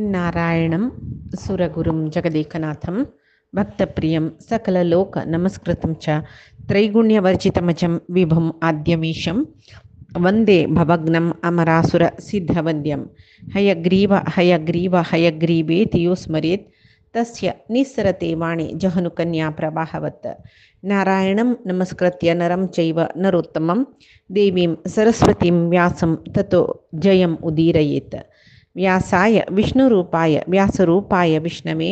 नारायणं सुरगुरुं जगदेकनाथं भक्तप्रियं सकललोकनमस्कृतं च त्रैगुण्यवर्जितमजं विभुम् आद्यमीशं वन्दे भवग्नम् अमरासुरसिद्धवन्द्यं हयग्रीव हयग्रीव हयग्रीवेति यो स्मरेत् तस्य निस्सरते वाणी जहनुकन्या प्रवाहवत्। नारायणं नमस्कृत्य नरं चैव नरोत्तमं देवीं सरस्वतीं व्यासं ततो जयम् उदीरयेत्। व्यासाय विष्णुरूपाय व्यासरूपाय विष्णवे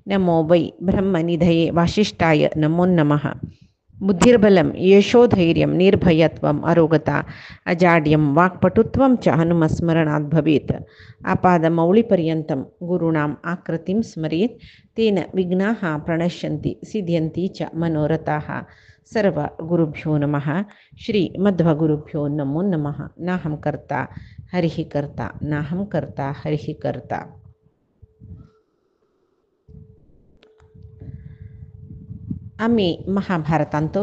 नमो वै ब्रह्मनिधये वासिष्ठाय नमो नमः। बुद्धिर्बलं यशोधैर्यं निर्भयत्वम् अरोगता अजाड्यं वाक्पटुत्वं च हनुमस्मरणात् भवेत्। आपादमौलिपर्यन्तं गुरूणाम् आकृतिं स्मरेत् तेन विघ्नाः प्रणश्यन्ति सिद्ध्यन्ति च मनोरथाः। सर्वगुरुभ्यो नमः। श्रीमध्वगुरुभ्यो नमो नमः। नाहं कर्ता हरिः कर्ता नाहं कर्ता हरिः कर्ता. आम्ही महाभारतांतो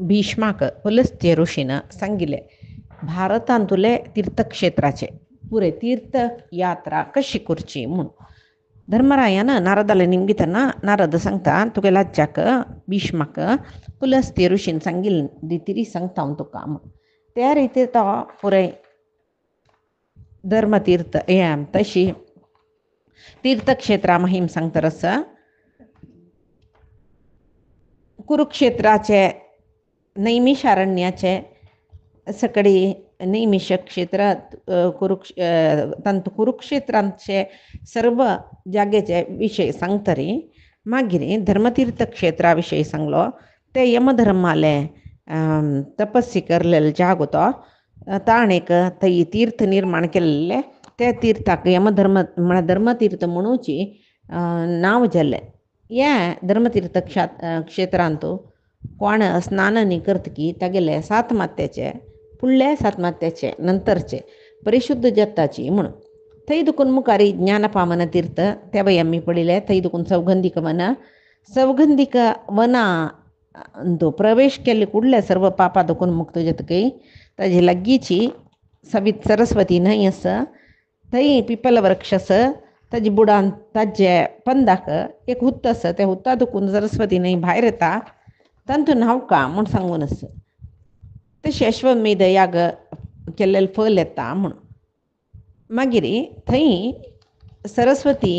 भीष्माक पुलस्त्य ऋषीनं सांगिले भारतांतुले तीर्थक्षेत्राचे पुरे तीर्थयात्रा कशी करची म्हणून. धर्मरायानं नारदाला निमगितना नारद सांगता तुगे लाज्जाक भीष्माक पुलस्त्य ऋषीन सांगिल दितिरी सांगता तुका म्हणून. त्या रीती तो पुरे धर्मतीर्थ तशी तीर्थक्षेत्रा महिम सांगतरस कुरुक्षेत्राचे नैमिषारण्याचे सकडी नैमिष क्षेत्र कुरुक्षेत्रांचे सर्व जागेचे विषय सांगतरी मागीर धर्मतीर्थ क्षेत्रा विषयी सांगलो. ते यमधर्माले तपस्सी करलेले जागो तो ताणेक थंय तीर्थ निर्माण केल्ले ते तीर्थाक धर्मतीर्थ म्हणूची नांव जाल्लें. या धर्मतीर्थ क्षेत्रांत कोण स्नान न्ही करतकी तागेले 7 मात्याचे फुडले 7 मात्याचे नंतरचे परिशुद्ध जत्ताची म्हणून. थंय दुखून मुखारी ज्ञानपावन तीर्थ त्या वय आमी पडिले. थंय दुखून सौगंधिक वना तो प्रवेश केले कुडले सर्व पापा दुखून मुक्त जातकी ताजी लागीची सरस्वती न्हंय आसा. थंय पिपल वृक्ष आसा. ताजे बुडान ताजे पंदाक एक हुत्त आसा. त्या हुत्ता दुखून सरस्वती न्हंय भायर येता तांतून न्हांवका म्हूण सांगून आसा. तशें अश्वमेध याग केल्लें फळ येता म्हणून. मागीर थंय सरस्वती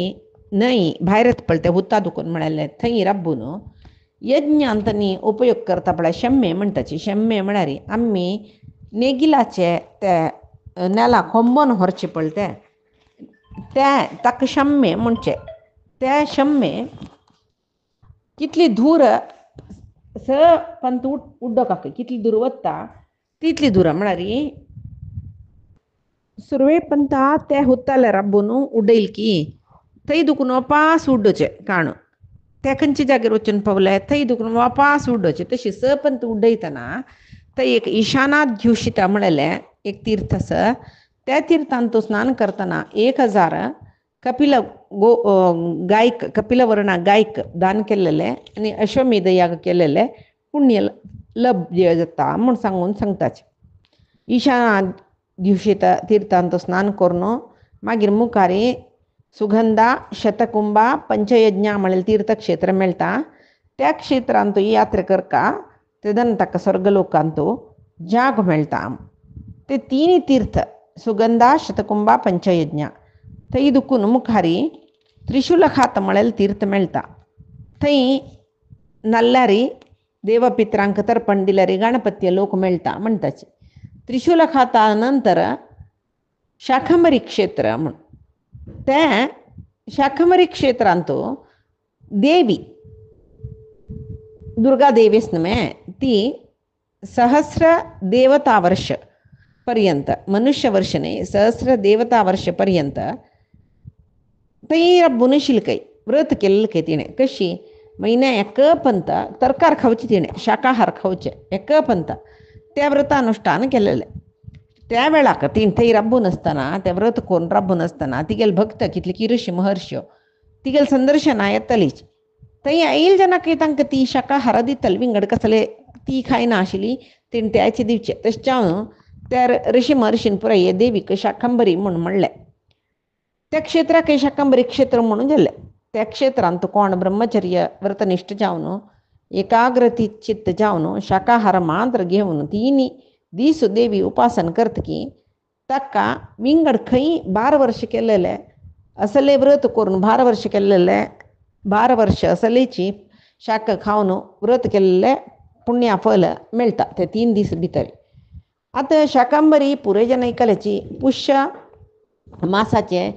न्हंय भायर येता पळय त्या हुत्ता दुखून म्हळ्यार थंय राबून यज्ञांतनी उपयोग करता पळय शेम्मे म्हणटाची. शेम्मे म्हळ्यार आमी नेगिलाचे ते नेला खोंबोन व्हरचे पळय ताका शम्मे म्हणचे. त्या शम्मे कितली दूर पंत उड्डोकाक कितली दूर वता तितली दूर म्हळ्यार सुरवे पंत त्या हुत्ताले राबून उडयल की थंय दुखून वापास उड्डोचे काणू. त्या खंयच्या जाग्यार वचून पावले थंय दुखून वापास उड्डोचे. तशी पंत उड्डयतना थंय एक ईशानाद्युषिता म्हळेलें एक तीर्थ आसा. त्या तीर्थांत तो स्नान करतना 1000 कपिलवर्ण गायक दान केलेले आनी अश्वमेध याग केलेले पुण्य लभ्य जाता म्हूण सांगताचे. ईशानाद्युषिता तीर्थांत स्नान करून मागीर मुखारी सुगंधा शतकुंभा पंचयज्ञा म्हळ्यार तीर्थक्षेत्र मेळटा. त्या क्षेत्रांत यात्रा करका तेदन ताका स्वर्गलोकांत जाग मेळटा. ते 3 तीर्थ सुगंधा शतकुंभा पंचयज्ञा थंय दुखून मुखारी त्रिशूलखात म्हळ्यार तीर्थ मेळटा. थंय नल्लारी देवपित्रांक तर्पण दिल्यारी गणपत्य लोक मेळटा म्हणटाचे. त्रिशूलखाता नंतर शाखंबरी क्षेत्र म्हूण. त्या शाखंबरी क्षेत्रांत देवी दुर्गा देवीस न्हय ती सहस्र देवता वर्ष पर्यंत मनुष्य वर्ष न्हय सहस्र देवता वर्ष पर्यंत थंय राबून शिलकय व्रत केल्लें तिणें. कशी म्हयन्या 1 पंत तरकार खावचे तिणें शाकाहार खावचे 1 पंत त्या व्रतानुश्ठान केलेलें. त्या वेळाक ती थंय राबून आसतना तें व्रत करून राबून आसतना तिगेले भक्त कितले ऋषी महर्श्यो तिगेले संदर्शना येतलीच. थंय येयले जेन्ना तांकां ती शाकाहार दितली विंगड कसले ती खायना आशिल्ली तिणें त्याचे दिवचे. तशें त्या ऋषी महर्शीन पुराय हे देवीक शाखंबरी म्हूण म्हणलें. त्या क्षेत्राक शाकंबरी क्षेत्र म्हणून जाल्ले. त्या क्षेत्रांत कोण ब्रह्मचर्य व्रतनिष्ठ जावन एकाग्रती चित्त जावन शाकाहार मात्र घेवन 3 दीस देवी उपासन करतकी ताका विंगड खंय 12 वर्ष केलेले असले व्रत करून 12 वर्ष केलेले 12 वर्ष असलेची शाक खावन व्रत केलेले पुण्या फल मेळटा ते 3 दीस भितर. आता शाकांबरी पुरेजन ऐकल्याची पुष्य मासाचे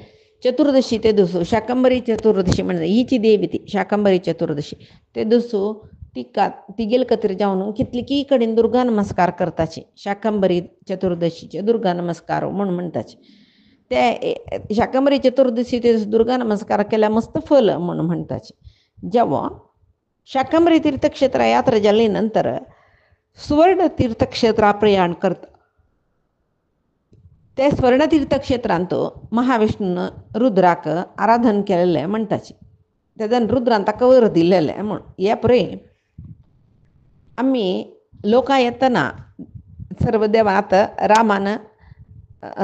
चतुर्दशी ते दुसू शाकंबरी चतुर्दशी म्हणजे हीची देवी ती शाकंबरी चतुर्दशी ते दुसू तिगेल कत्री जावन कितली की कडेन दुर्गा नमस्कार करताची शाकंबरी चतुर्दशीचे दुर्गा नमस्कार म्हणून म्हणताचे. ते शाकंबरी चतुर्दशी ते दुर्गा नमस्कार केल्या मस्त फल म्हणून म्हणताचे. जेव्हा शाकंबरी तीर्थक्षेत्र यात्रा जाल्ली नंतर सुवर्ण तीर्थक्षेत्रा प्रयाण करता. ते स्वर्ण तीर्थक्षेत्रांत महाविष्णून रुद्राक आराधन केलेले म्हणताचे. तेदन रुद्रान ताका वर दिलेले म्हण. हे परे आम्ही लोकां येतना सर्व देवात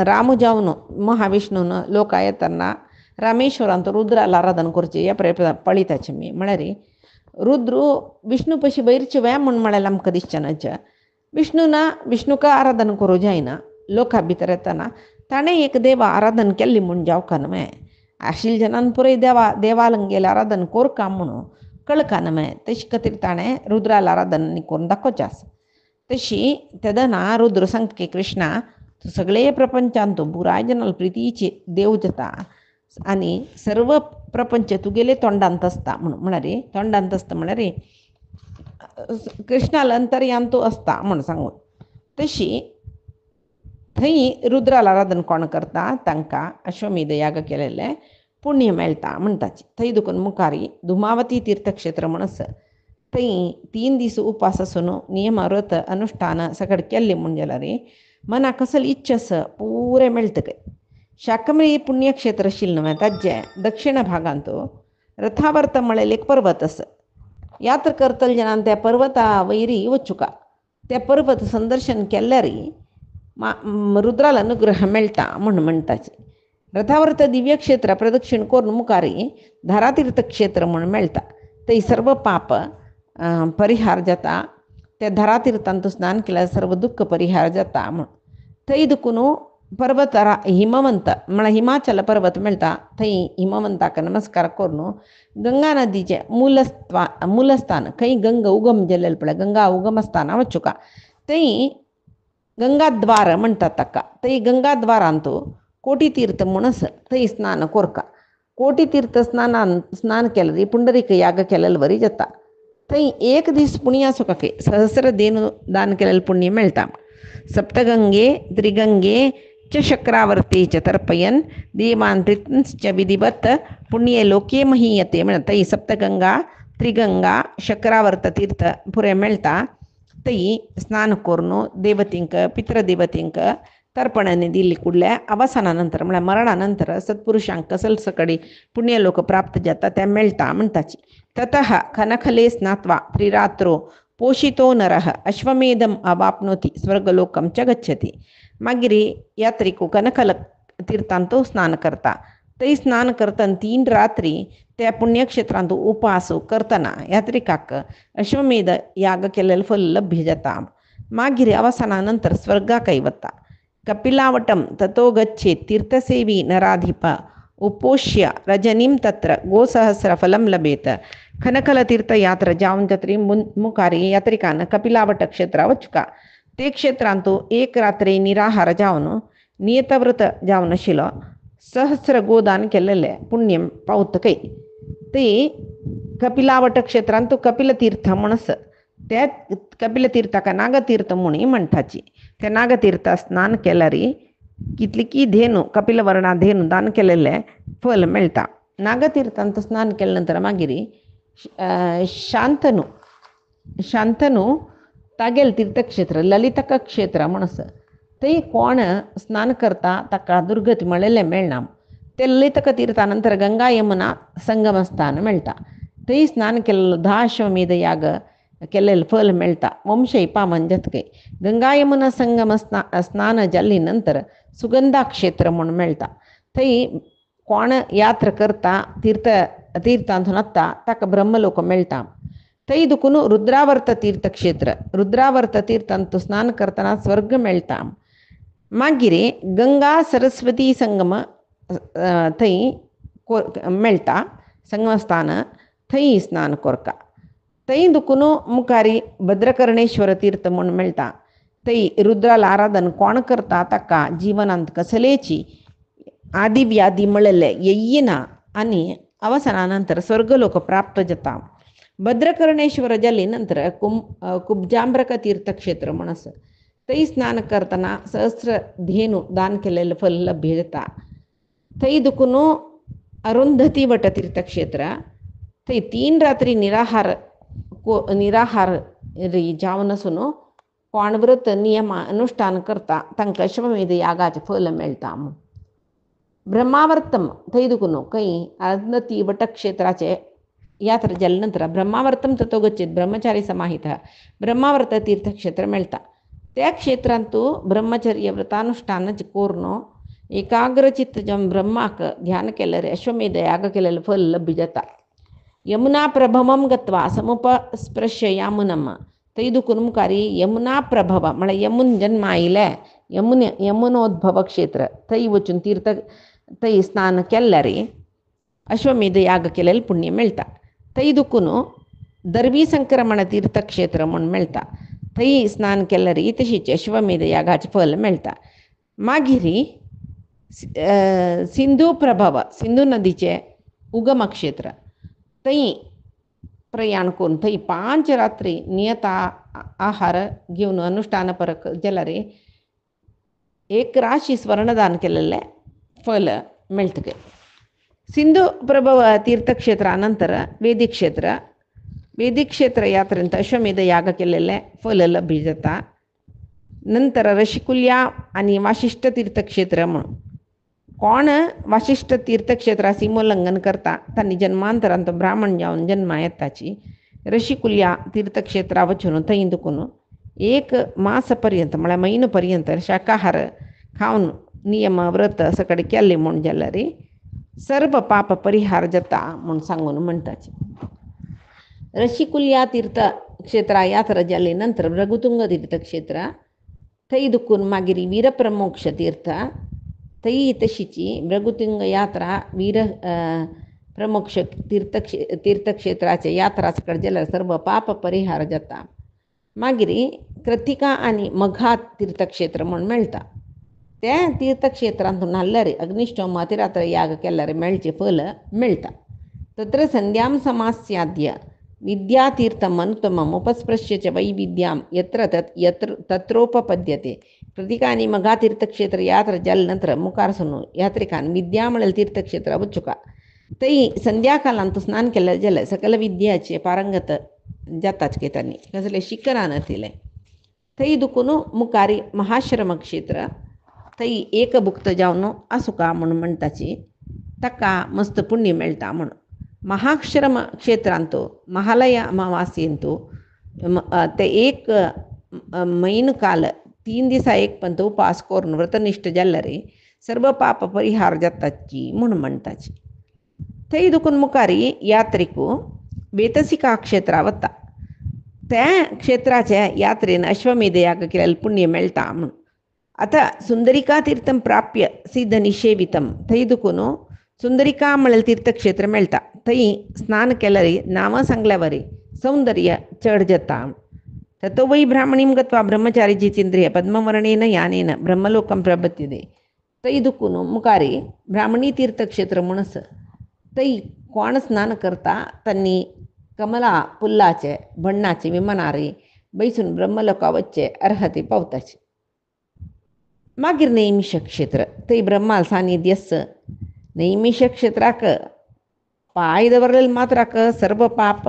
राम जावन महाविष्णून लोकां येतना रामेश्वरांत रुद्राला आराधन करचे हे परे पळयताचे मी. म्हळ्यार रुद्र विष्णू पशी बैरचे व्यायाम म्हणून म्हळ्यार आमकां दिसचेनाच्या. विष्णुका आराधन करूं जायना. लोकां भितर येतना ताणें एक देवा आराधन केल्ली म्हूण जावका न्हय. आशिल्ल्या जनान पुराय देवालंग गेले आराधन कोरका म्हणून कळका न्हय. तशे खातीर ताणें रुद्राला आराधन करून दाखोवचें आसा. तशी तेदना रुद्र सांगता कृष्णा तूं सगळे प्रपंचांत तूं बुराय जनाल प्रितीचे देव जाता आनी सर्व प्रपंच तुगेले तोंडांत आसता म्हणून. म्हळ्यार तोंडांत आसता म्हळ्यार कृष्णाला अंतर्यान तूं आसता म्हणून सांगून. तशी थंय रुद्राला आराधन कोण करता तांकां अश्वमेध याग केलेले पुण्य मेळटा म्हणटाची. थंय दुखून मुखारी धुमावती तीर्थक्षेत्र म्हण आसा. थंय 3 दीस उपास आसून नियम व्रत अनुष्ठान सगळें केल्लें म्हूण जाल्यार मनाक कसली इच्छा आसा पुरे मेळटा काय. शाकंबरी पुण्यक्षेत्र आशिल्लें न्हय ताजे दक्षिण भागांत रथावर्त म्हळेले एक पर्वत आसा. यात्रा करतले जनान त्या पर्वता वयरी वचुका. त्या पर्वत संदर्शन केल्यार रुद्राला अनुग्रह मेळटा म्हणून म्हणटाचे. रथावर्त दिव्य क्षेत्र प्रदक्षिण करून मुखारी धारातीर्थ क्षेत्र म्हणून मेळटा. थंय सर्व पाप परिहार जाता. त्या धारातीर्थांत स्नान केल्यार सर्व दुःख परिहार जाता म्हण. थंय दुखून पर्वत हिमवंत म्हळ्यार हिमाचल पर्वत मेळटा. थंय हिमवंताक नमस्कार करून गंगा नदीचे मूलस्थान खंय गंगा उगम जाल्लेले पळय गंगा उगमस्थाना वचुका. थंय गंगाद्वार म्हणटात ताका. थंय गंगाद्वारांत कोटी तीर्थ म्हूण आसा. थंय स्नान कोरका. कोटी तीर्थ स्नान केल्यार पुंडरीक याग केलेलो बरी जाता. थंय 1 दीस पुण्या सुखाके सहस्र देणू दान केलेलं पुण्य मेळटा. सप्तगंगे त्रिगंगे च चक्रावर्ती च तर्पयन देवान प्रीतंश्च विधिवत पुण्ये लोके महीयते म्हण. थंय सप्तगंगा त्रिगंगा चक्रावर्त तीर्थ पुरे मेळटा. थंय स्नान करून देवतींक पितृदेवतींक तर्पणाने दिल्ली कुडल्या अवसाना नंतर म्हळ्यार मरणा नंतर सत्पुरुषांक सलसकडी पुण्यलोक प्राप्त जाता ते मेळटा म्हणटाची. ततः खनखले स्नात्वा त्रिरात्रो पोषितो नरः अश्वमेधम अवाप्नोति स्वर्गलोकम च गच्छति. मागीर यात्रिको कनखल तीर्थांत स्नान करता. थंय स्नान करतना 3 रात्री त्या पुण्यक्षेत्रांत उपास करतना यात्रिकाक अश्वमेध याग केलेलं फल लभ्य जाता. मागीर अवसाना नंतर स्वर्गाकय वता. कपिलावटम ततो गच्छेत् तीर्थसेवी नराधिप उपोष्य रजनीं तत्र गोसहस्र फलं लभेत. खनखल तीर्थ यात्रा जावन जात्री मुखारी यात्रिकान कपिलावट क्षेत्र वचुका. ते क्षेत्रांत 1 रात्री निराहार जावन नियतव्रत जावन आशिल्लो सहस्र गोदान केलेले पुण्य पावतकय. ते कपिलावट क्षेत्रांत कपिलतीर्थ म्हूण आसा. त्या कपिलतीर्थाक नागतीर्थ म्हणून म्हणटाची. त्या नागतीर्था स्नान केल्यार कितली की धेनू कपिलवर्णा धेनू दान केलेले फल मेळटा. नागतीर्थांत स्नान केल्या नंतर मागीर शांतनू तागेल तीर्थक्षेत्र ललितक क्षेत्र म्हूण आसा. थंय कोण स्नान करता ताका दुर्गती मेळिल्लें मेळना. ते ललितक तीर्था नंतर गंगा यमुना संगमस्थान मेळटा. थंय स्नान केल्लो 10 अश्वमेध याग केलेलं फल मेळटा. वंशय पावन जातकय गंगा यमुना संगम स्नान जाल्ली नंतर सुगंधा क्षेत्र म्हणून मेळटा. थंय कोण यात्रा करता तीर्थांतून आता ताका ब्रह्मलोक मेळटा. थंय दुखून रुद्रावर्त तीर्थक्षेत्र, रुद्रावर्त तीर्थांतू स्नान करतना स्वर्ग मेळटा. मागीर गंगा सरस्वती संगम थंय मेळटा, संगमस्थान थंय स्नान कोरता. थंय दुखून मुखारी भद्रकर्णेश्वर तीर्थ म्हूण मेळटा. थंय रुद्राला आराधन कोण करता ताका जिवनांत कसलेची आदी व्याधी मळले येयना आनी अवसाना स्वर्गलोक प्राप्त जाता. भद्रकर्णेश्वर जाली नंतर कुब्जांब्रक तीर्थक्षेत्र म्हूण आसा. थंय स्नान करतना सहस्र धेनू दान केलेलं फल लभ्य जाता. थंय दुखून अरुंधती वट तीर्थक्षेत्र, थंय 3 रात्री निराहार जावन आसून कोण व्रत नियम अनुष्ठान करता तांकां अश्वमेध यागाचें फल मेळटा. ब्रह्मावर्तम थंय दुखून खंय अरुंधती वट क्षेत्राचे यात्रा जाले नंतर ब्रह्मावर्तम ततो गच्छेत ब्रह्मचारी समाहित ब्रह्मावर्त तीर्थक्षेत्र मेळटा. त्या क्षेत्रांतू ब्रह्मचर्य व्रतानुष्ठानाचे कोरून एकाग्रचित्त जावन ब्रह्माक ध्यान केल्यार अश्वमेध याग केलेलं फल लभ्य जाता. यमुना प्रभवम गत्वा समुपस्पृश्य यामुनम थंय दुखून मुखारी यमुना प्रभव म्हळ्यार यमुन जन्म आयले यमुनोद्भव क्षेत्र थंय वचून थंय स्नान केल्यार अश्वमेध याग केलेलं पुण्य मेळटा. थंय दुखून दर्वी संक्रमण तीर्थक्षेत्र म्हूण मेळटा. थंय स्नान केल्यार तशीच अश्वमेध यागाचें फल मेळटा. मागीर सिंधू प्रभव सिंधू नदीचे उगम क्षेत्र थंय प्रयाण करून थंय 5 रात्री नियत आहार घेवन अनुष्ठान परक जाल्यार 1 राशी स्वर्णदान केलेले फल मेळटके. सिंधू प्रभव तीर्थक्षेत्रा नंतर वेदिक क्षेत्र यात्रेंत अश्वमेध याग केलेले फल लभ्य जाता. नंतर ऋषिकुल्या आनी वाशिष्ठ तीर्थक्षेत्र म्हणून कोण वाशिष्ठ तीर्थक्षेत्रा सीमोल्लंघन करता तांणी जन्मांतरांत ब्राह्मण जावन जन्मा येताची. ऋषिकुल्या तीर्थक्षेत्रा वचून थंय दुखून 1 मास पर्यंत म्हळ्यार म्हयनो पर्यंत शाकाहार खावन नियम व्रत सकट केले म्हूण जाल्यार सर्व पाप परिहार जाता म्हूण सांगून म्हणटाचे. ऋषिकुल्या तीर्थक्षेत्रा यात्रा जाले नंतर भृगुतुंग तीर्थक्षेत्र थंय दुखून मागीर वीरप्रमोक्ष तीर्थ थंय तशीची भृगुतुंग यात्रा प्रमोक्ष तीर्थक्षेत्राचे यात्रा सकट जाल्यार सर्व पाप परिहार जाता. मागीर कृतिका आनी मघा तीर्थक्षेत्र म्हूण मेळटा. त्या तीर्थक्षेत्रांतून नाल्यार अग्निष्टोम अतिरात्र याग केल्यार मेळचे फल मेळटा. तत्र संध्यां समास्याद्य विद्यातीर्थम अनुत्तमम उपस्पृश्य च वैविद्यां यत्र तत्रोपपद्यते. कृतिका आनी मघा तीर्थक्षेत्र यात्रा जाले नंतर मुखारसून यात्रिकान विद्या म्हळ्यार तीर्थक्षेत्र वचुका. थंय संध्याकालांत स्नान केल्यार जाल्यार सकल विद्याचे पारंगत जाताच तांणी कसले शिकना नातिले. थंय दुखून मुखारी महाश्रम क्षेत्र थंय एकभुक्त जावन आसुका म्हूण म्हणटाची ताका मस्त पुण्य मेळटा म्हूण. महाश्रम क्षेत्रांत महालय अमावास्येंतू ते 1 म्हयनो काल 3 दिसा एक पंत उपास करून व्रतनिष्ठ जाल्यार सर्व पाप परिहार जाताची म्हूण म्हणटाची. थंय दुखून मुखारी यात्रिकू बेतसिका क्षेत्रा वता. त्या क्षेत्राच्या यात्रेन अश्वमेध याग केलेलं पुण्य मेळटा म्हूण. आता सुंदरिका तीर्थम प्राप्य सिद्ध निषेवितम थंय दुखून सुंदरिका म्हळ्यार तीर्थक्षेत्र मेळटा. थंय स्नान केल्यार नांव सांगल्यावर सौंदर्य चड जाता. ततो वै ब्राह्मणीं गत्वा ब्रह्मचारी जितेंद्रिय पद्मवर्णेन यानेन ब्रह्मलोकं प्रपद्यते. थंय दुखून मुखारी ब्राह्मणी तीर्थक्षेत्र म्हूण आसा. थंय कोण स्नान करता तांणी कमला पुल्लाचे बण्णाचे विमानार बैसून ब्रह्मलोका वच्चे अर्हते पावताचे. मागीर नैमिष क्षेत्र थंय ब्रह्माल सान्निध्य आसा. नैमिष क्षेत्राक पांय दवरलेले मात्राक सर्व पाप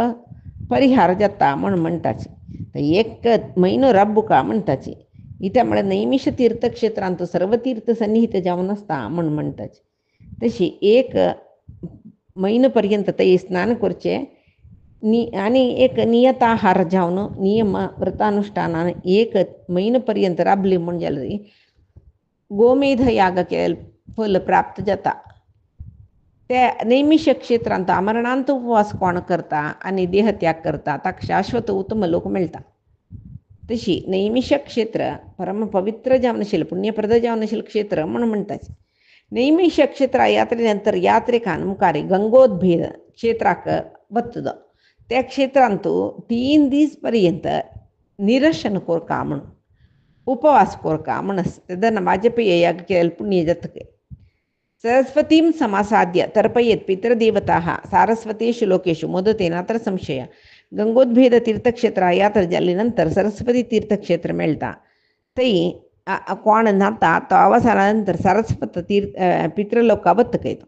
परिहार जाता म्हूण म्हणटाचे. थंय 1 म्हयनो राबुका म्हणटाची. इत्या म्हळ्यार नैमिष तीर्थक्षेत्रांत सर्व तीर्थ सन्निहित जावन आसता म्हूण म्हणटाचे. तशी 1 म्हयनो पर्यंत थंय स्नान करचें आनी 1 नियत आहार जावन नियम व्रतानुष्ठानान 1 म्हयनो पर्यंत राबली म्हूण जाल्यार गोमेध याग केलें फल प्राप्त जाता. त्या नैमिष क्षेत्रांत अमरणांत उपवास कोण करता आणि देहत्याग करता ताका शाश्वत उत्तम लोक मिळता. तशी नैमिष क्षेत्र परमपवित्र जावनशील पुण्यप्रद जावनशील क्षेत्र म्हणून म्हणटाच. नैमिष क्षेत्र यात्रेनंतर यात्रेकान मुखारी गंगोद्भेद क्षेत्राक बತ್ತद. त्या क्षेत्रांतू 3 दीस पर्यंत निरशन कोरका म्हणून उपवास कोरका म्हणस तेदन वाजपेयी याग केलेल पुण्य जातके. सरस्वतीं समासाद्य तर्पयेत पितृदेवता सारस्वतेषु लोकेषु मोदतेन अत्र संशय. गंगोद्भेद तीर्थक्षेत्र यात्रा झाल्यानंतर सरस्वती तीर्थक्षेत्र मिळता. तै कोण नाता तो अवसानानंतर सरस्वत पितृलोक बतकयतो.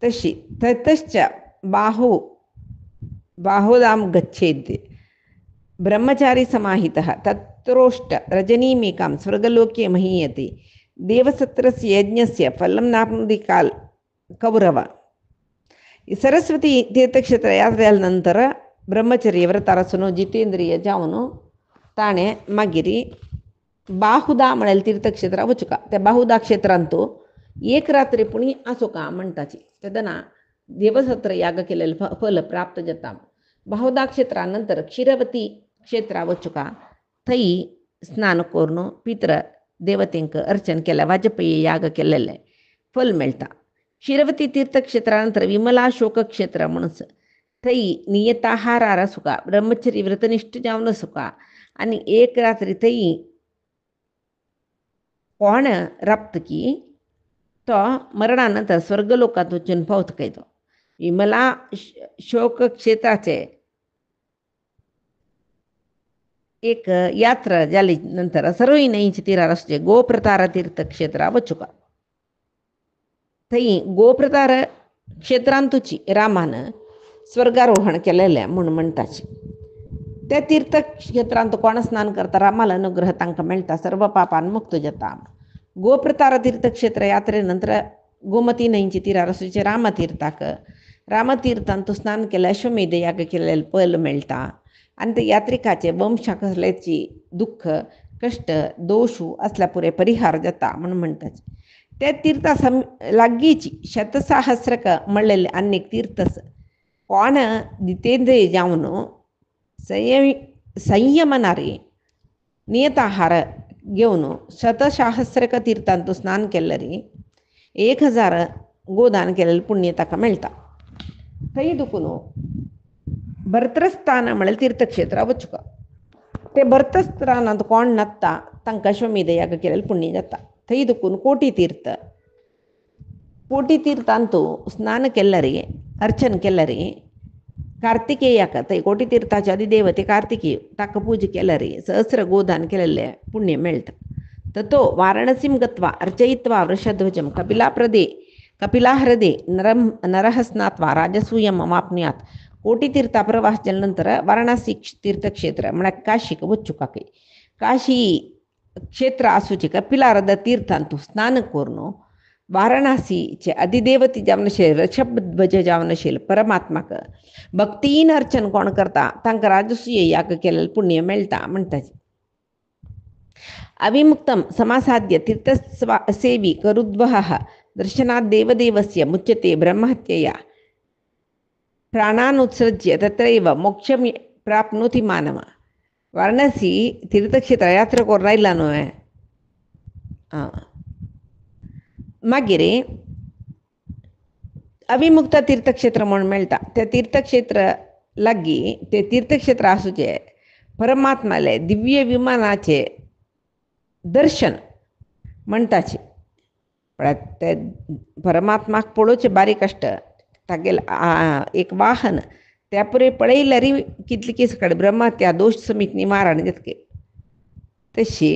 तशी ततश्च बाहुदाम गच्छेत् ब्रह्मचारी समाहितः तत्रोष्ट रजनीमेकां स्वर्गलोके महीयते. देवसत्रस्य यज्ञस्य फलं नाप्नोति काल कौरव. सरस्वती तीर्थक्षेत्र यात्रेनंतर ब्रह्मचर्य व्रतारसनो जितेंद्रिय जावनो ताणे मागिरी बाहुदा म्हणेल तीर्थक्षेत्र वचुका. त्या बाहुदा क्षेत्रांतू 1 रात्री पुणी आसोका म्हणटाची. तेदना देवसत्र याग केलेलं फल प्राप्त जाता. बाहुदा क्षेत्रानंतर क्षीरवती क्षेत्र वचुका. थई स्नान करून पित्र देवतेंक अर्चन केलं वाजपेयी याग केलेले फल मिळता. क्षीरवती तीर्थक्षेत्रानंतर विमला शोक क्षेत्र म्हणून थई नियताहार रसुका ब्रह्मचर्य व्रतनिष्ठ जावन सुका आणि 1 रात्री थई कोण राप्त की तो मरणानंतर स्वर्गलोकात वचून पावतकयतो. विमला शोक क्षेत्राचे एक यात्रा झाली नंतर सर्वही नईची तीरा रस्ते गोप्रतार तीर्थक्षेत्र वचुका. थई गोप्रतार क्षेत्रांतुची रामान स्वर्गारोहण केलेल्या म्हणून म्हणटाची. त्या तीर्थक्षेत्रांत कोण स्नान करता रामाला अनुग्रह तांकां मेळटा सर्व पापान मुक्त जाता. गोप्रतार तीर्थक्षेत्र यात्रेनंतर गोमती नईची तीरा रस्त्याचे रामतीर्थांत स्नान केलं अश्वमेध याग केलेलं फल मिळता. आणि ते यात्रिकाचे वंशाक असल्याची दुःख कष्ट दोषू असल्या पुरे परिहार जाता म्हणून म्हणतात. त्या तीर्था लागीची शतसहस्रक म्हणलेले अनेक तीर्थस कोण जितेंद्रिय जावन संयमनारे नियताहार घेऊन शतसहस्रक तीर्थांत स्नान केलं रे 1000 गोदान केलेलं पुण्य ताका मिळता. थंय दुखून भरतस्थान म्हणेल तीर्थक्षेत्र वचुका. ते भरतस्थानात कोण नसता तांकां अश्वमेध याग केलेलं पुण्य जाता. थंय दुखून कोटी तीर्थांतू स्नान केलं रे अर्चन केलं रे कार्तिकेयाक. थंय कोटी तीर्थाचे अधिदेवते कार्तिकेय ताका पूज केलं रे सहस्र गोदान केलेले पुण्य मिळतं. ततो वाराणसीं गत्वा अर्चयित्वा वृषध्वजं कपिलाहृदे नरः स्नात्वा राजसूयं अवाप्नुयात्. कोटी तीर्थ प्रवास झाल्यानंतर वाराणसी तीर्थक्षेत्र म्हणा काशीक वचुकाके. काशी क्षेत्र आसूचे कपिलाहृद तीर्थांतू स्नान करून वाराणसीचे अधिदेवती जावनशील ऋषभध्वज जावनशील परमात्माक भक्तीन अर्चन कोण करता तांकां राजसूय याग केलेलं पुण्य मिळता म्हणटात. अविमुक्तं समासाद्य तीर्थसेवी करुद्वः दर्शनात् देवदेवस्य मुच्यते ब्रह्महत्यया. प्राणानुत्सृज्य तत्रैव मोक्षं प्राप्नोति मानव. वाराणसी तीर्थक्षेत्र यात्रा करून राहिला न्हय. मागीर अविमुक्त तीर्थक्षेत्र म्हणून मेळटा. त्या तीर्थक्षेत्र लागीं ते तीर्थक्षेत्र आसूचे परमात्माले दिव्य विमानाचे दर्शन म्हणटाचे. ते परमात्माक पळोवचे बारीक कश्ट तागेल एक वाहन त्या पुरे पळयल्यार कितली केस कडेन ब्रह्महत्या दोष समीत निवारण जातके. तशी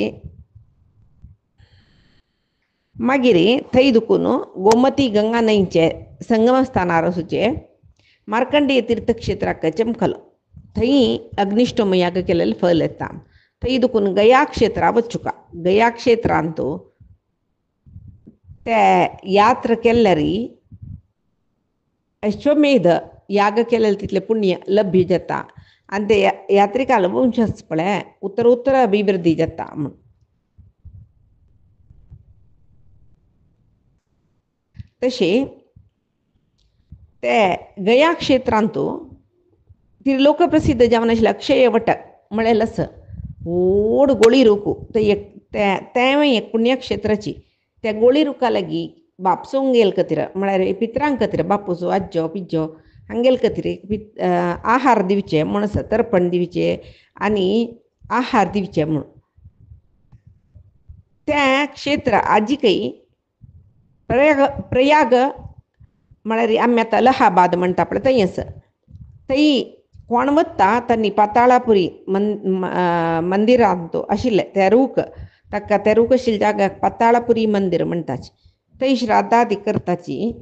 मागीर थंय दुखून गोमती गंगा न्हंयचे संगमस्थानार आसूचे मार्कंडेय तीर्थक्षेत्राक चमकलो. थंय अग्निष्टोम याग केलेलं फल येता. थंय दुखून गया क्षेत्रा वचुका. गया क्षेत्रांतू त्या यात्रा केल्यार अश्वमेध याग केलेलं तितले पुण्य लभ्य जाता. आणि ते यात्रिकाल वंशच पळय उत्तर अभिवृद्धी जाता म्हण. तशें ते गया क्षेत्रांतू ती लोकप्रसिद्ध जावन आशिल्लें अक्षय वट म्हळ्यार लस व्हड गोळी रुकू तें एक पुण्यक्षेत्राची त्या गोळी रुका लागीं बापसूंक गेल खातीर म्हळ्यार पित्रांक खातीर बापूचो आज्जो पिज्जो हांगेल खातीर आहार दिवचे म्हूण आसा तर्पण दिवचे आनी आहार दिवचे म्हूण त्या क्षेत्र आजिकय प्रयाग म्हळ्यार आमी आतां अलाहाबाद म्हणटा पळय थंय आसा थंय कोण वता तांणी पाताळापुरी मंदिरांत आशिल्लें तें रूख ताका तें रूख आशिल्ल्या जाग्याक पाताळापुरी मंदीर म्हणटाची थंय श्राद्धादी करताची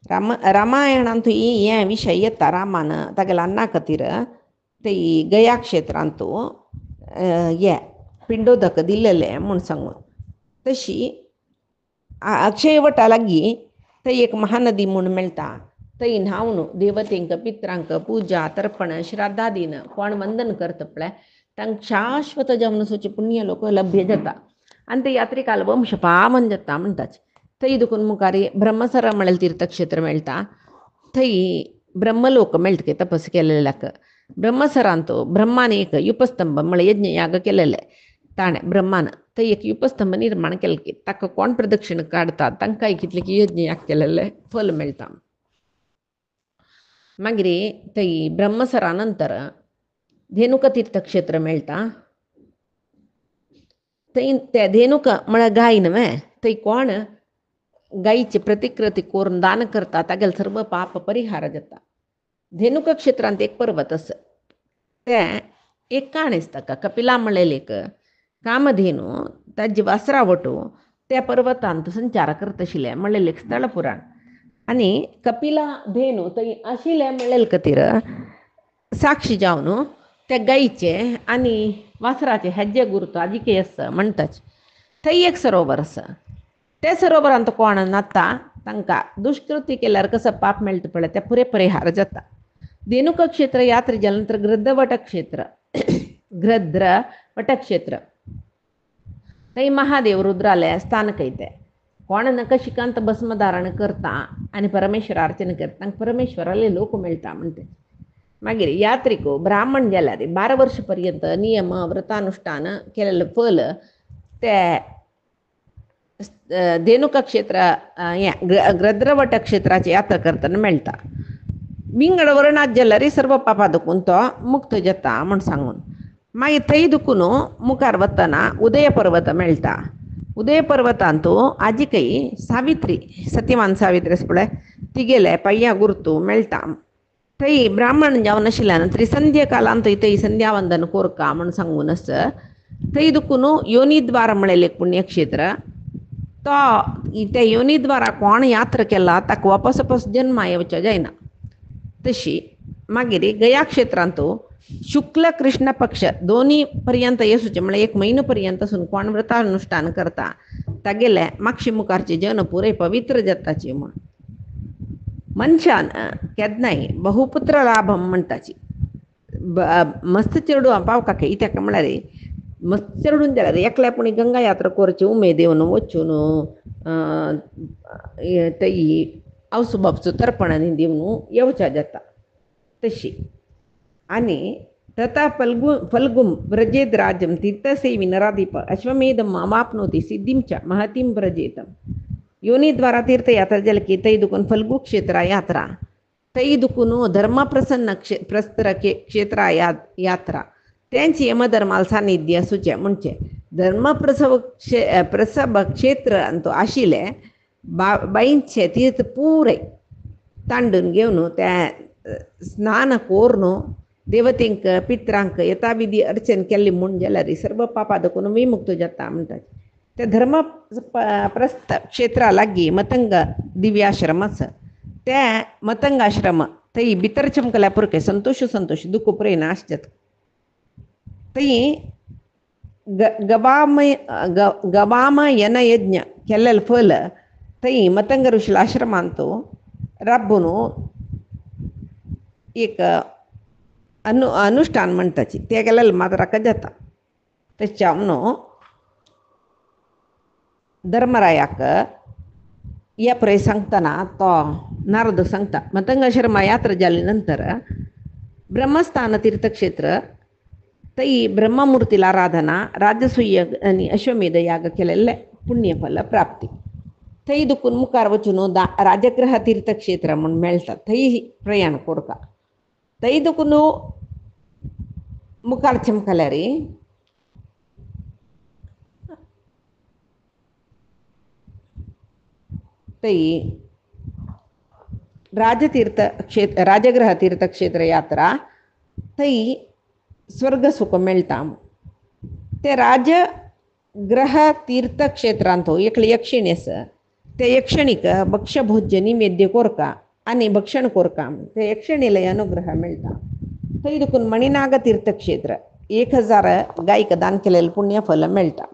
रामायणांत हे विशय येता रामान तागेल्या अन्ना खातीर थंय गया क्षेत्रांत हे पिंडोदक दिल्लेलें म्हूण सांगून तशी अक्षय वटा लागीं थंय एक महानदी म्हूण मेळटा थंय न्हांवन देवतेंक पित्रांक पुजा तर्पण श्राद्धादीन कोण वंदन करता पळय तांकां शाश्वत जमनसूचे पुण्य लोक लभ्य जाता आनी ते यात्रिकाल वंश पावन जाता म्हणटाच थंय दुखून मुखार ब्रह्मसर म्हळ्यार तीर्थक्षेत्र मेळटा थंय ब्रह्मलोक मेळटा की तपस केलेल्याक ब्रह्मसरांत ब्रह्मान एक युपस्तंभ म्हळ्यार यज्ञ याग केलेले ताणें ब्रह्मान थंय एक युपस्तंभ निर्माण केले की ताका कोण प्रदक्षिण काडटा तांकांय कितले की यज्ञ याग केलेले फल मेळटा मागीर थंय ब्रह्मसरा नंतर धेनुक तीर्थक्षेत्र मेळटा थंय ते धेनुक म्हळ्यार गाय न्हय थंय कोण गायीचे प्रतिकृती करून दान करता तागेले सर्व पाप परिहार जाता धेनुक क्षेत्रांत एक पर्वत आसा तें एक काण आसता कपिला म्हणलेली एक कामधेनू ताजी वासरावटू त्या पर्वतांत संचार करता आशिल्लें म्हणलेलें स्थळ पुराण आनी कपिला धेनू थंय आशिल्लें म्हणलेले खातीर साक्षी जावन त्या गायीचे आनी वासराचे हेजे गुरुत्व आजिकय आसा म्हणटाच थंय एक सरोवर आसा त्या सरोवरांत कोण न्हाता तांकां दुष्कृती केल्यार कसो पाप मेळटा पळय ते पुरे परिहार जाता धेनुक क्षेत्र यात्रे जाले नंतर गृध्रवट क्षेत्र गृध्रवट थंय महादेव रुद्रालय स्थानक ते कोण नकशिकांत भस्म धारण करता आनी परमेश्वर अर्चना करता तांकां परमेश्वराले लोक मेळटा म्हणटा मागीर यात्रिको ब्राह्मण जाल्यार 12 वर्ष पर्यंत नियम व्रतानुष्ठान केलेले फल ते धेनुक क्षेत्र गृध्रवट क्षेत्राची यात्रा करतना मेळटा विंगड वर्णात जाल्यार सर्व पापा दुखून तो मुक्त जाता म्हूण सांगून मागीर थंय दुखून मुखार वतना उदय पर्वत मेळटा उदय पर्वतांतू आजिकय सावित्री सत्यवान सावित्री आसा पळय तिगेले पय्या गुर्तू मेळटा थंय ब्राह्मण जावन आशिल्ल्यान त्रिसंध्या कालांत थंय संध्यावंदन कोरका म्हूण सांगून आसा थंय दुखून योनिद्वार म्हणलेलें एक पुण्यक्षेत्र तो त्या योनिद्वारा कोण यात्रा केला ताका वापस जन्म येवचो जायना तशी मागीर गया क्षेत्रांतू शुक्ल कृष्ण पक्ष दोनी पर्यंत येवचें म्हळ्यार 1 म्हयनो पर्यंत आसून कोण व्रतानुष्ठान करता तागेले मागचे मुखारचे जन पुरे पवित्र जाताची म्हूण मनशान केदनाय बहुपुत्र लाभम म्हणटाची मस्त चेडू पावका कित्याक म्हळ्यार मस्त चेडून जाल्यार एकल्यापुणी गंगा यात्रा करची उमेद येवन वचून थंय आवसो बापचो तर्पणांनी दिवन येवच्या जाता तशी आनी तथा फल्गुम व्रजेद राज्यम तीर्थसेवी नराधिप अश्वमेधम अमाप्नोति सिद्धिं च महतीं व्रजेतम योनिद्वारा तीर्थयात्रा जाली की थंय दुखून फल्गु क्षेत्र यात्रा थंय दुखून धर्मप्रसन्न प्रस्तर क्षेत्र यात्रा तेंची यमधर्माल सानिध्य आसूचें म्हणचे प्रसभ क्षेत्र अंतू आशिल्लें बाईंचे तीर्थ पुरे तांडून घेवन त्या स्नान करून देवतेंक पित्रांक यथाविधी अर्चन केल्ली म्हूण जाल्यार सर्व पापा दुखून विमुक्त जाता म्हणटात त्या धर्मप्रस्थ क्षेत्रा लागीं मतंग दिव्याश्रम आसा त्या मतंग आश्रम थंय भितर चमकल्या पुरके संतोष दुख पुरे नाश जाता थंय गवामयन यज्ञ केल्लेले फल थंय मतंग ऋषील आश्रमांत राबून एक अनुष्ठान म्हणटाची ते केलेले मात्र राका जाता तेच्या म्हणून धर्मरायाक या प्रय सांगतना तो नारद सांगता मतंगाश्रम यात्रा जाली नंतर ब्रह्मस्थान तीर्थक्षेत्र तई ब्रह्ममूर्तीला आराधना राजसूय आणि अश्वमेध याग केलेले पुण्यफल प्राप्ती थंय दुखून मुखार वचून राजग्रह तीर्थक्षेत्र म्हणून मेळटा थंय प्रयाण कोरका थंय दुखून मुखार चमकल्या रे थंय राजग्रह तीर्थक्षेत्र यात्रा थंय स्वर्ग सुख मेळटा ते राजग्रह तीर्थक्षेत्रांत एकली यक्षिणी आसा ते यक्षिणीक भक्ष्यभोज्य निवेद्य कोरका आणि भक्षण कोरका ते यक्षिणीला अनुग्रह मेळटा थंय दुखून मणिनाग तीर्थक्षेत्र 1000 गायक दान केलेलं पुण्यफल मेळटा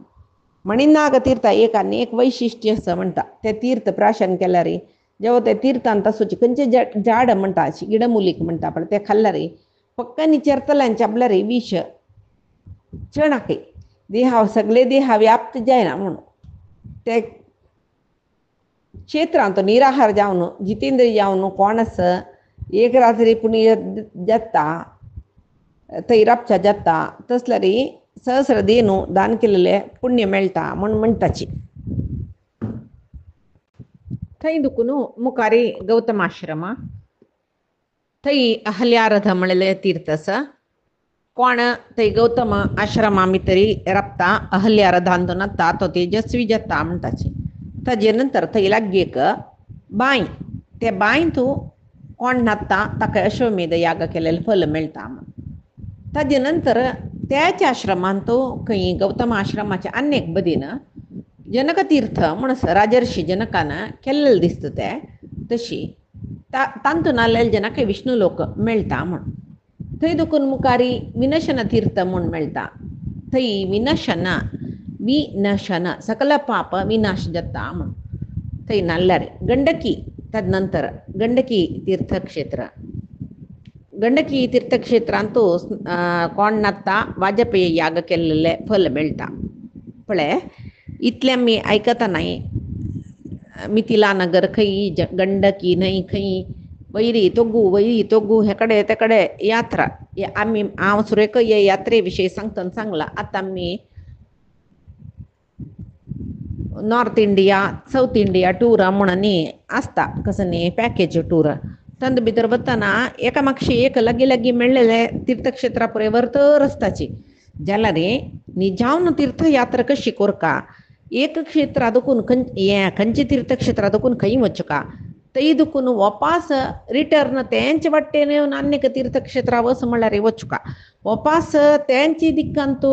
मणिनाग तीर्थ एक आनी एक वैशिष्ट्य असं म्हणटा ते तीर्थ प्राशन केल्यार जेव्हा ते तीर्थांत असोची खंयचे झाड म्हणटा अशी गिडमुलीक म्हणटा पण ते खाल्ल्यार पक्कनी चेरतल्यांच्या आपल्यार विष चणाके देहा सगळे देहा व्याप्त जायना म्हणून ते क्षेत्रांत निराहार जावन जितेंद्र जावन कोण आस एक रात्री पुण्य जाता थंय राबच्या जाता तसल्यार सहस्र देनू दान केलेले पुण्य मेळटा म्हणून म्हणटाची थंय दुखून मुखारी गौतमाश्रम थंय अहल्यारथ म्हणलेले तीर्थ आसा कोण थंय गौतम आश्रमा भितरी राबता अहल्यारथांत नाता तो तेजस्वी जाता म्हणटाची ताजे नंतर थंय लागीं बांय ते बांयंत कोण न्हाता ताका अश्वमेध याग केलेले फल मेळटा ताजे नंतर त्याच आश्रमांत खंय गौतम आश्रमाच्या अनेक बदीन जनक तीर्थ म्हणून राजर्षी जनकान केल्लेले दिसता ते तशी तांतून आलेले जनाक विष्णू लोक मेळटा म्हणून थंय दुखून मुखारी विनशन तीर्थ म्हणून मेळटा थंय विनशन सकल पाप विनाश जाता म्हणून थंय नाल्ल्यार गंडकी तद नंतर गंडकी तीर्थक्षेत्र गंडकी तीर्थक्षेत्रांत कोण नाता वाजपेयी याग केलेले फल मेळटा पळय इतले आमी आयकता न्हय मिथिला नगर खंय गंडकी न्हय खंय वैरी तोगू हे कडे ते कडे यात्रा आमी हांव सुरेख हे यात्रे विशयी सांगतना सांगला आतां आमी north India south India tour म्हणून आसता कसं न्ही पॅकेज टूर तांत भितर वतना एका मागशी एक लागीं मेळलेले तीर्थक्षेत्रा पुरे व्हरतर आसताची जाल्यार निजावन तीर्थयात्रा कशी कोरका एक क्षेत्र दुखून खंयचे तीर्थक्षेत्रा दुखून खंय वचका थंय दुखून वापस रिटर्न तेंचे वाटेन येवन आनीक तीर्थक्षेत्रा वच म्हणल्यार वचका वापस तेंची दिक्कांत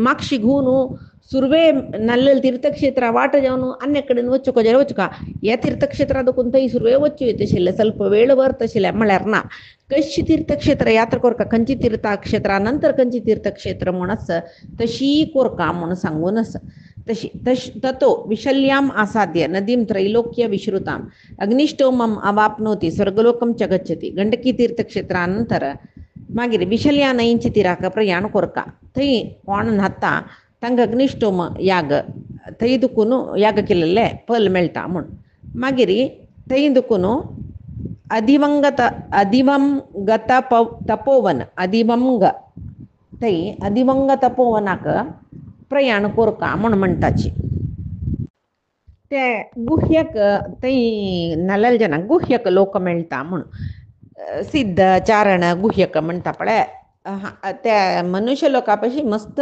मागशी घुवन सुरवे नल्लेले तीर्थक्षेत्र वाट जावन अन्य कडेन वचको जाल्यार वचका ह्या तीर्थक्षेत्रा दुखून थंय सुरवे वच्चो येतशिल्ले ಸ್ವಲ್ಪ वेळ व्हरतशिल्ले म्हळ्यार ना कशी तीर्थक्षेत्र यात्रा कोरका खंयची तीर्थक्षेत्रा नंतर खंयची तीर्थक्षेत्र म्हूण आसा तशी कोरका म्हूण सांगून आसा ततो विशल्याम आसाद्य नदीम त्रैलोक्य विश्रुताम अग्निष्टोमम अवाप्नोति स्वर्गलोकम च गच्छति गंडकी तीर्थक्षेत्रानंतर मागीर विशल्या न्हंयच्या तीराक प्रयाण कोरका थंय कोण न्हाता तांकां अग्निष्टोम याग थंय दुखून याग केलेले फल मेळटा म्हूण मागीर थंय दुखून अधिवंगत तपोवन अधिवंग थंय अधिवंग तपोवनाक प्रयाण कोरका म्हूण म्हणटाची ते गुह्यक थंय नाल्लेले जनाक गुह्यक लोक मेळटा म्हूण सिद्ध चारण गुह्यक म्हणटा पळय त्या मनुष्य लोका पशी मस्त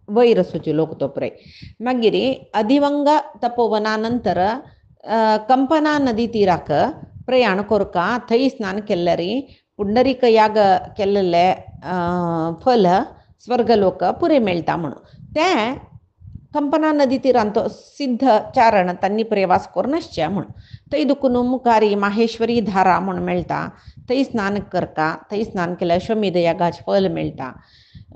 वैर आसूचे लोक तो पळय मागीर अधिवंग तपोवना नंतर कंपना नदी तीराक प्रयाण कोरका थंय स्नान केल्यार पुंडरीक याग केल्लेले फल स्वर्गलोक पुरे मेळटा म्हणून ते कंपना नदी तीरांत सिद्ध चारण तांणी प्रवास करून आसचे म्हणून थंय दुखून मुखारी माहेश्वरी धारा म्हूण मेळटा थंय स्नान करता थंय स्नान केल्यार अश्वमेध यागाचें फल मेळटा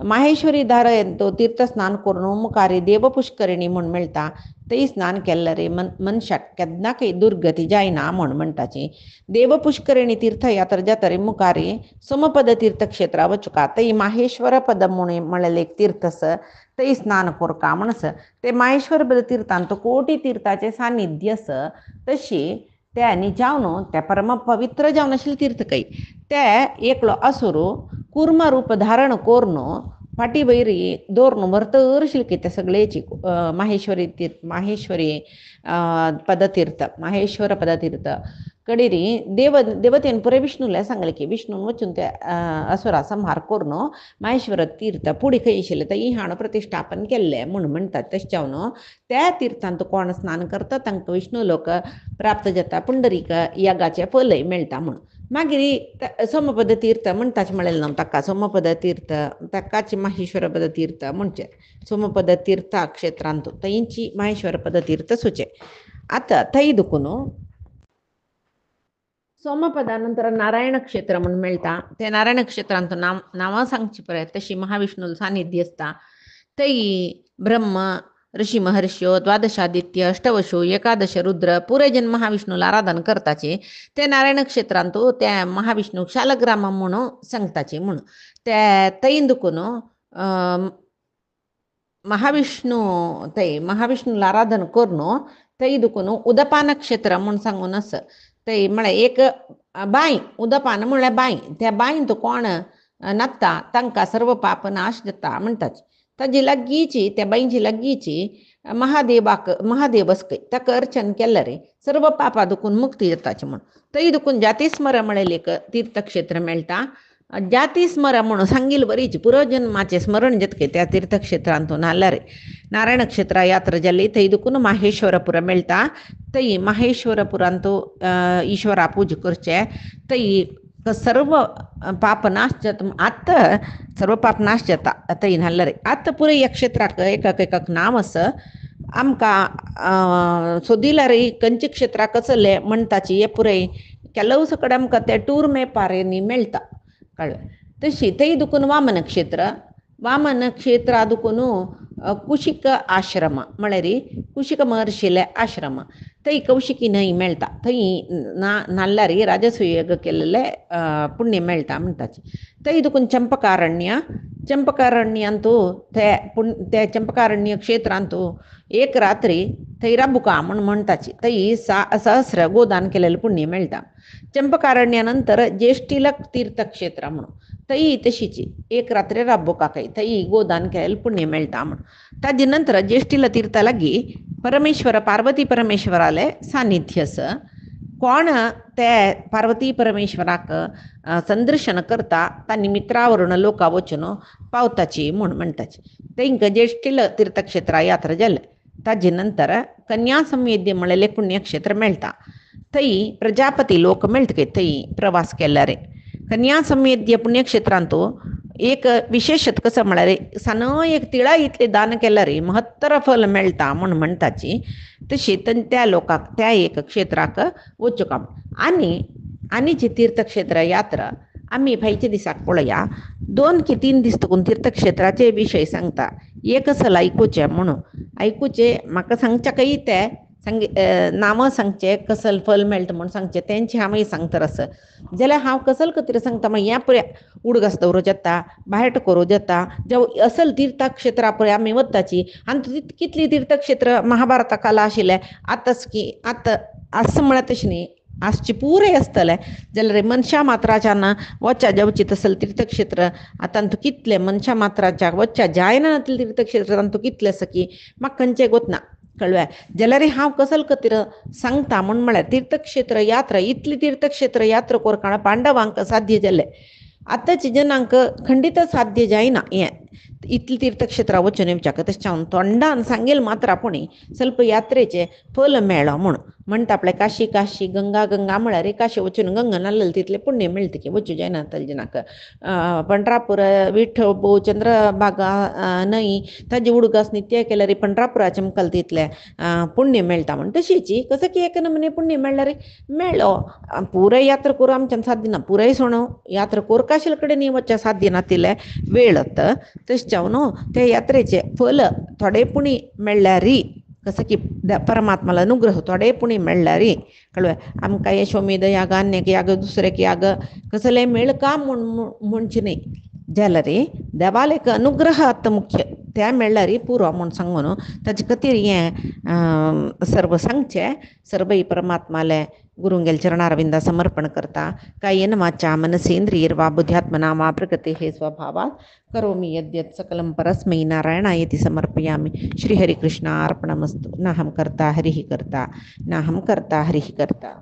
माहेश्वरी धारेन तो तीर्थ स्नान करून मुखारी देव पुष्करिणी म्हूण मेळटा थंय स्नान केल्ले रे मनशाक केन्ना काही दुर्गती जायना म्हणटाची. देव पुष्करिणी तीर्थयात्रा जातरे मुखारी सोमपद तीर्थक्षेत्रा वचुका थंय माहेश्वर पद म्हणले एक तीर्थ आसा थंय स्नान कोरका म्हणस. ते माहेश्वर पद तीर्थांत कोटी तीर्थाचे सानिध्य आसा तशी त्या जावन त्या परम पवित्र जावन आशिल्ले तीर्थ काही ते एकलो असुरू कुर्म रूप धारण करून फाटी वैरी दोरन भरतर शिल्के त्या सगळेची माहेश्वरी पदतीर्थ माहेश्वर पदतीर्थ कडेरी देवतेन पुरे विष्णूला सांगले की विष्णून वचून त्या असुरा संहार करून माहेश्वर तीर्थ पुढे खंय आशिल्ले थंय हाण प्रतिष्ठापन केल्ले म्हणटात. तशें त्या तीर्थांत कोण स्नान करता तांकां विष्णू लोक प्राप्त जाता पुंडरीक यागाचे फलय मेळटा म्हणून. मागीर सोमपद तीर्थ म्हणटाचे म्हळेलें न्हू ताका सोमपद तीर्थ ताकाच माहेश्वर पद तीर्थ म्हणचे. सोमपद तीर्थ क्षेत्रांत थंयची माहेश्वर पद तीर्थ सुचे. आतां थंय दुखून सोमपदा नंतर नारायण क्षेत्र म्हणून मेळटा. ते नारायण क्षेत्रांत नांवां सांगची पळय तशी महाविष्णू सानिध्य आसता. थंय ब्रह्म ऋषी महर्ष्यो द्वादशादित्य अष्टवशो एकादश रुद्र पुरे जन महाविष्णूला आराधन करताचे. ते नारायण क्षेत्रांत त्या महाविष्णू शालग्राम म्हणून सांगताचे म्हणून त्या थंय दुखून महाविष्णूला आराधन करून थंय दुखून उदपान क्षेत्र म्हणून सांगून आसा. थंय म्हळ्यार एक बांय उदपान म्हळ्यार बांय त्या बांयंत कोण नाचता तांकां सर्व पाप नाश जाता म्हणटात. ताजी लागींची त्या बांयची लागींची महादेव आसकय ताका अर्चन केलें रे सर्व पापा दुखून मुक्ती जाताची म्हूण. थंय दुखून जातीस्मर म्हळेलें एक तीर्थक्षेत्र मेळटा. जातीस्मर म्हणून सांगिल बरीच पुरोजन्माचे स्मरण जातके त्या तीर्थक्षेत्रांत नाल्ला रे. नारायण क्षेत्र यात्रा जाल्ली थंय दुखून माहेश्वरपुर मेळटा. थंय माहेश्वरपुरांत ईश्वरा पूज करचे. थंय सर्व पाप नाश जाता. आतां सर्व पाप नाश जाता थंय नाल्ला रे. आतां पुरे ह्या क्षेत्राक एकाक नांव आसा. आमकां सोदिला रे खंयचे क्षेत्राक कसले म्हणटाची हे पुरे केलवस कडेन आमकां ते टूर मॅपार मेळटा कळ्ळें. तशी थंय दुखून वामन क्षेत्रा दुखून कुशिक आश्रम म्हळ्यार कुशिक महर्षीले आश्रम थंय कौशिकी न्हंय मेळटा. थंय नाल्ला रे राजसूय केल्ले पुण्य मेळटा म्हणटाचे. थंय दुखून चंपकारण्यांत ते चंपकारण्य क्षेत्रांत एक रात्री थंय राबुका म्हणटाची. थंय सहस्र गोदान केलेले पुण्य मेळटा. चंपकारण्या नंतर ज्येष्ठिलक तीर्थक्षेत्र म्हणून थंय तशीची एक रात्री राबुका काही थंय गोदान केलेले पुण्य मेळटा म्हणून. ताजे नंतर ज्येष्ठिल तीर्था लागीं परमेश्वर पार्वती परमेश्वराले सानिध्य आसा. कोण ते पार्वती परमेश्वराक संदर्शन करता तांणी मित्रावरून लोका वचून पावताची म्हणटाची. तांकां ज्येष्ठिल तीर्थक्षेत्रा यात्रा जाले. ताजे नंतर कन्या संवेद्य म्हळेलें पुण्यक्षेत्र मेळटा. थंय प्रजापती लोक मेळटके थंय प्रवास केला रे. कन्या संवेद्य पुण्यक्षेत्रांत एक विशेषत कसं म्हळ्यार सान एक तिळा इतले दान केला रे महत्तर फल मेळटा म्हणटाची. तशी त्या लोकांक त्या एक क्षेत्राक वचूं आनी जी तीर्थक्षेत्र यात्रा आमी फायच्या दिसाक पळया. 2 की 3 दीस तकून तीर्थक्षेत्राचे विशय सांगता. एक असल आयकुचें म्हणून आयकुचें म्हाका सांगच्या काही ते नांवां सांगचे कसल फल मेळटा म्हूण सांगचें तेंचे हांव सांगता आसा जाल्यार हांव कसल खातीर सांगता म्हळ्यार ह्या पुऱ्या उडगस दवरूं जाता भायर करूं जाता जें असल तीर्थक्षेत्रा पळय आमी वताची. आनी कितलीं तीर्थक्षेत्र महाभारता काला आशिल्ले आतां आस म्हळ्यार तशें न्ही आसचे पुरे आसतले जाल्यार मनशा मात्राच्यान वच्चा जेवची तसल तीर्थक्षेत्र आतां कितले मनशा मात्राच्या वच्चा जायना तीर्थक्षेत्र तांतू कितले आसा की म्हाका खंयचें गोतना कळ्ळें. जाल्यार हांव कसल खातीर सांगता म्हळ्यार तीर्थक्षेत्र यात्रा इतली तीर्थक्षेत्र यात्रा करतना पांडवांक साध्य जालें. आतांच्या जनांक खंडीत साध्य जायना हें इतली तीर्थक्षेत्रां वचून येवच्याक. तशें तोंडान सांगेल मात्र आपुणी ಸ್ವಲ್ಪ यात्रेचे फल मेळ्ळो म्हणटा आपले काशी गंगा म्हळ्यार काशी वचून गंगा नाल्ल तितले पुण्य मेळटा की वचूं जायना जनाक. पंढरापूर विठ्ठल चंद्रभागा न्हंय ताजे उडगास नित्य केल्यार रे पंढरापुराचे मुखाल तितले पुण्य मेळटा म्हण. तशीची कसं की एक नमुने पुण्य मेळ्ळा रे मेळ्ळो. पुराय यात्रा करूं आमच्यान साध्य ना. पुराय सोणो यात्रा कोरकाशिल कडेन वच्चा साध्य ना तिले वेळत. तशें न्हू ते यात्रेचे फल थोडे पुणी मेळ्ळ्या री कसं की परमात्माला अनुग्रह थोडे पुणे मेळला रे कळवा आमकां यशोमेध याग अन्यक याग दुसऱ्याक याग कसले मेळ का म्हणचे नाही जाला रे देवाला एक अनुग्रह आता मुख्य त्या मेळ्ळा रे पुरो म्हूण सांगून ताजे खातीर हें सर्व सांगचें सर्व परमात्माले गुरुंगेल चरणारविंदा समर्पण करता कायेन वाचा मनसेंद्रियर्वा बुद्ध्यात्मना वा प्रकृतेः स्वभावात् करोमि यद्यत् सकलं परस्मै नारायणायति समर्पयामि श्रीहरिकृष्णार्पणमस्तु नाहं कर्ता हरिः कर्ता नाहं कर्ता हरिः कर्ता